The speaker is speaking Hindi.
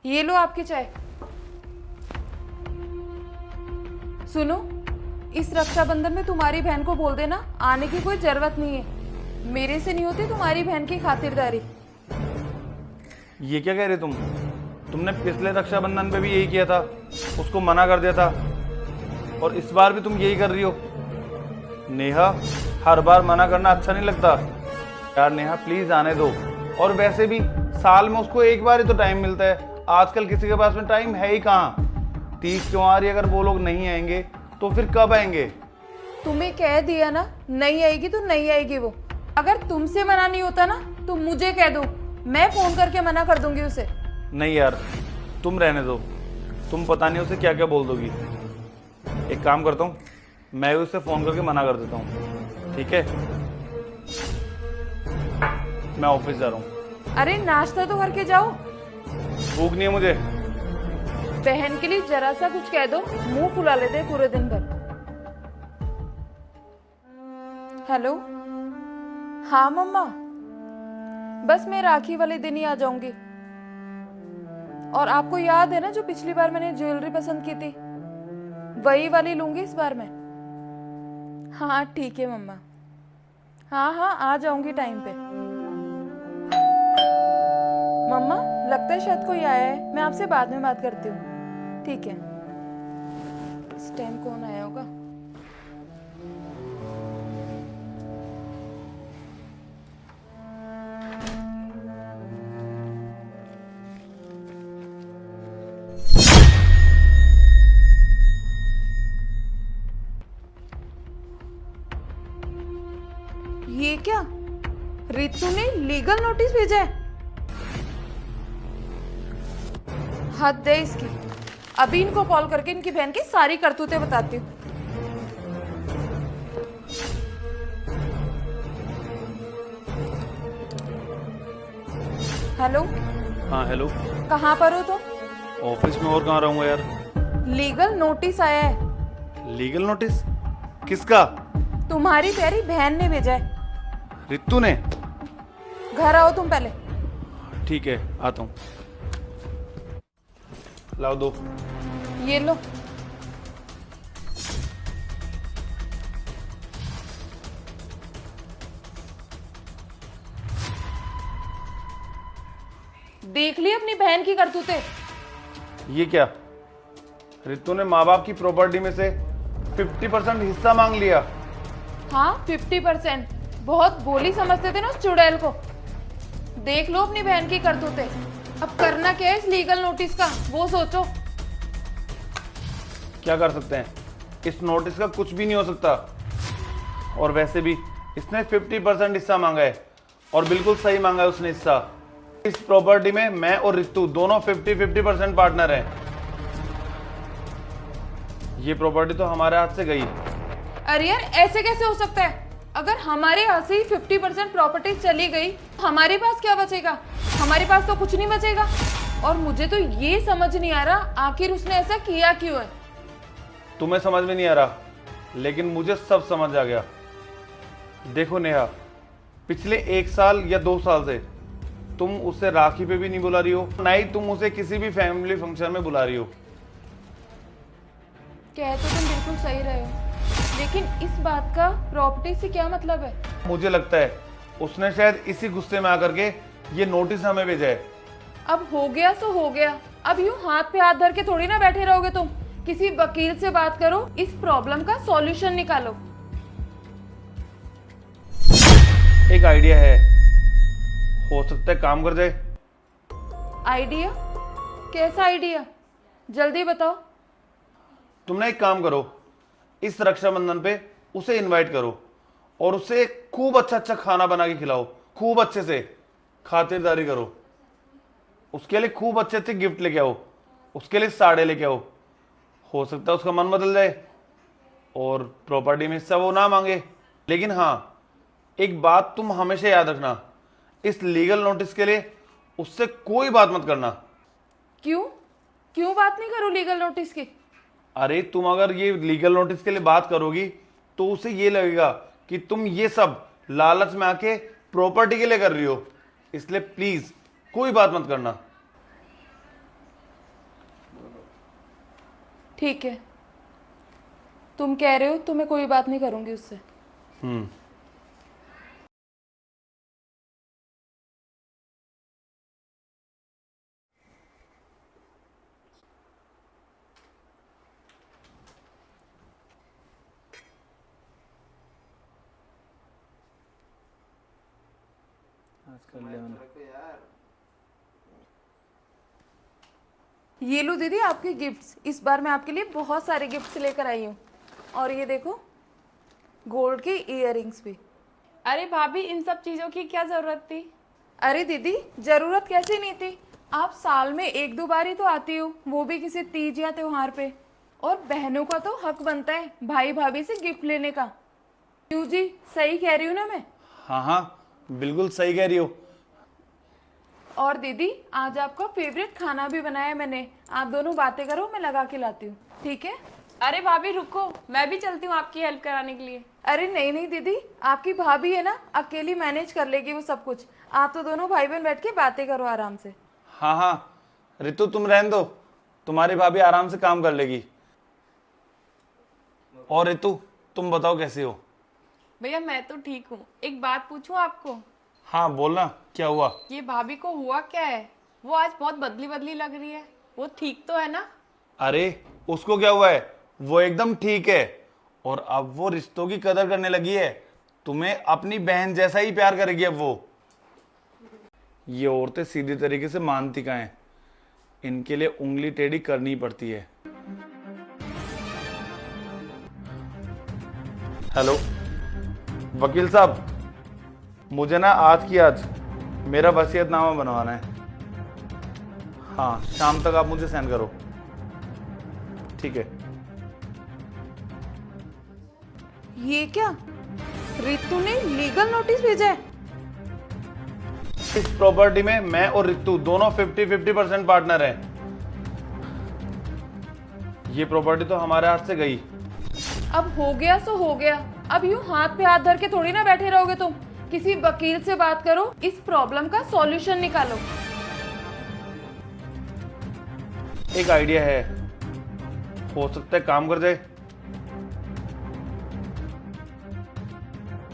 ये लो आपकी चाय। सुनो, इस रक्षाबंधन में तुम्हारी बहन को बोल देना आने की कोई जरूरत नहीं है। मेरे से नहीं होती तुम्हारी बहन की खातिरदारी। ये क्या कह रहे तुमने पिछले रक्षाबंधन पे भी यही किया था, उसको मना कर दिया था, और इस बार भी तुम यही कर रही हो। नेहा, हर बार मना करना अच्छा नहीं लगता यार। नेहा प्लीज आने दो। और वैसे भी साल में उसको एक बार ही तो टाइम मिलता है, आजकल किसी के पास में टाइम है ही कहाँ। 30 त्योहार अगर वो लोग नहीं आएंगे तो फिर कब आएंगे? तुम्हें कह दिया ना, नहीं आएगी तो नहीं आएगी वो। अगर तुमसे मना नहीं होता ना तो मुझे कह दो, मैं फोन करके मना कर दूंगी उसे। नहीं यार, तुम रहने दो। तुम पता नहीं उसे क्या क्या बोल दोगी। एक काम करता हूँ, मैं उसे फोन करके मना कर देता हूँ, ठीक है? मैं ऑफिस जा रहा हूँ। अरे नाश्ता तो करके जाओ। भूख नहीं है मुझे। बहन के लिए जरा सा कुछ कह दो, मुंह फुला लेते हैं पूरे दिन भर। हेलो, हाँ मम्मा, बस मैं राखी वाले दिन ही आ जाऊंगी। और आपको याद है ना जो पिछली बार मैंने ज्वेलरी पसंद की थी, वही वाली लूंगी इस बार मैं। हाँ ठीक है मम्मा, हाँ हाँ आ जाऊंगी टाइम पे। मम्मा लगता है शायद कोई आया है, मैं आपसे बाद में बात करती हूँ। ठीक है। इस टाइम कौन आया होगा? ये क्या, रितु ने लीगल नोटिस भेजा है? हद है इसकी। अभी इनको कॉल करके इनकी बहन की सारी करतूतें बताती हूँ। हेलो। हाँ हेलो। कहाँ पर हो तुम? ऑफिस में, और कहाँ रहूंगा यार। लीगल नोटिस आया है। Legal notice? किसका? तुम्हारी प्यारी बहन ने भेजा है। रितु ने? घर आओ तुम पहले। ठीक है, आता हूँ। लाओ दो। ये लो। देख ली अपनी बहन की करतूतें। ये क्या, रितु ने माँ बाप की प्रॉपर्टी में से 50% हिस्सा मांग लिया? हाँ 50%। बहुत बोली समझते थे ना उस चुड़ैल को। देख लो अपनी बहन की करतूतें। अब करना क्या है इस लीगल नोटिस का, वो सोचो। क्या कर सकते हैं, इस नोटिस का कुछ भी नहीं हो सकता। और वैसे भी इसने 50% हिस्सा मांगा है, और बिल्कुल सही मांगा है उसने हिस्सा। इस प्रॉपर्टी में मैं और रितु दोनों 50-50% पार्टनर हैं। ये प्रॉपर्टी तो हमारे हाथ से गई। अरे यार ऐसे कैसे हो सकता है? अगर हमारे हाथ से ही 50% प्रॉपर्टी चली गई, हमारे पास क्या बचेगा? हमारे पास तो कुछ नहीं बचेगा। और मुझे तो ये समझ नहीं आ रहा आखिर उसने ऐसा किया क्यों है। तुम्हें समझ में नहीं आ रहा, लेकिन मुझे सब समझ आ गया। देखो नेहा, पिछले 1 साल या 2 साल से तुम उसे राखी पे भी नहीं बुला रही हो, ना ही तुम उसे किसी भी फैमिली फंक्शन में बुला रही हो। कह तो तुम बिल्कुल सही रहे हो, लेकिन इस बात का प्रॉपर्टी से क्या मतलब है? मुझे लगता है उसने शायद इसी गुस्से में आकर के ये नोटिस हमें भेजा है। अब हो गया सो हो गया। अब यूं हाथ पे हाथ धर के थोड़ी ना बैठे रहोगे तुम। किसी वकील से बात करो, इस प्रॉब्लम का सॉल्यूशन निकालो। एक आइडिया है, हो सकता है काम कर जाए। आइडिया? कैसा आइडिया? जल्दी बताओ। तुम ना एक काम करो, इस रक्षाबंधन पे उसे इनवाइट करो और उसे खूब अच्छा अच्छा खाना बना के खिलाओ। खूब अच्छे से खातिरदारी करो। उसके लिए खूब अच्छे अच्छे गिफ्ट लेके आओ, उसके लिए साड़े लेके आओ। हो सकता है उसका मन बदल जाए और प्रॉपर्टी में हिस्सा वो ना मांगे। लेकिन हाँ, एक बात तुम हमेशा याद रखना, इस लीगल नोटिस के लिए उससे कोई बात मत करना। क्यों? क्यों बात नहीं करूं लीगल नोटिस की? अरे तुम अगर ये लीगल नोटिस के लिए बात करोगी तो उसे ये लगेगा कि तुम ये सब लालच में आके प्रॉपर्टी के लिए कर रही हो। इसलिए प्लीज कोई बात मत करना। ठीक है, तुम कह रहे हो तो मैं कोई बात नहीं करूंगी उससे। हम्म। ये लो दीदी आपके गिफ्ट्स। इस बार मैं आपके लिए बहुत सारे गिफ्ट्स लेकर आई हूँ। और ये देखो, गोल्ड के इयररिंग्स भी। अरे भाभी, इन सब चीजों की क्या जरूरत थी? अरे दीदी, जरूरत कैसे नहीं थी? आप साल में 1-2 बार ही तो आती हो, वो भी किसी तीज या त्योहार पे। और बहनों का तो हक बनता है भाई भाभी से गिफ्ट लेने का। क्यों जी, सही कह रही हूँ ना मैं? हाँ हाँ, बिल्कुल सही कह रही हो। और दीदी, आज आपका फेवरेट खाना भी बनाया है मैंने। आप दोनों बातें करो, मैं लगा के लाती हूँ, ठीक है? अरे भाभी रुको, मैं भी चलती हूँ आपकी हेल्प कराने के लिए। अरे नहीं नहीं दीदी, आपकी भाभी है ना, अकेली मैनेज कर लेगी वो सब कुछ। आप तो दोनों भाई बहन बैठ के बातें करो आराम से। हाँ हाँ, रितु तुम रहने दो, तुम्हारी भाभी आराम से काम कर लेगी। और रितु, तुम बताओ कैसे हो? भैया मैं तो ठीक हूँ। एक बात पूछूं आपको? हाँ बोलना, क्या हुआ? ये भाभी को हुआ क्या है? वो आज बहुत बदली बदली लग रही है। वो ठीक तो है ना? अरे उसको क्या हुआ है? वो एकदम ठीक है। और अब वो रिश्तों की कदर करने लगी है। तुम्हें अपनी बहन जैसा ही प्यार करेगी अब वो। ये औरतें सीधी तरीके से मानती का हैं। इनके लिए उंगली टेढ़ी करनी पड़ती है। हेलो वकील साहब, मुझे ना आज की आज मेरा वसीयतनामा बनवाना है। हाँ, शाम तक आप मुझे सेंड करो। ठीक है। ये क्या, रितु ने लीगल नोटिस भेजा है? इस प्रॉपर्टी में मैं और रितु दोनों 50-50% पार्टनर हैं। ये प्रॉपर्टी तो हमारे हाथ से गई। अब हो गया सो हो गया। अब यूं हाथ पे हाथ धर के थोड़ी ना बैठे रहोगे तुम। किसी वकील से बात करो, इस प्रॉब्लम का सॉल्यूशन निकालो। एक आइडिया है, हो सकता है काम कर जाए।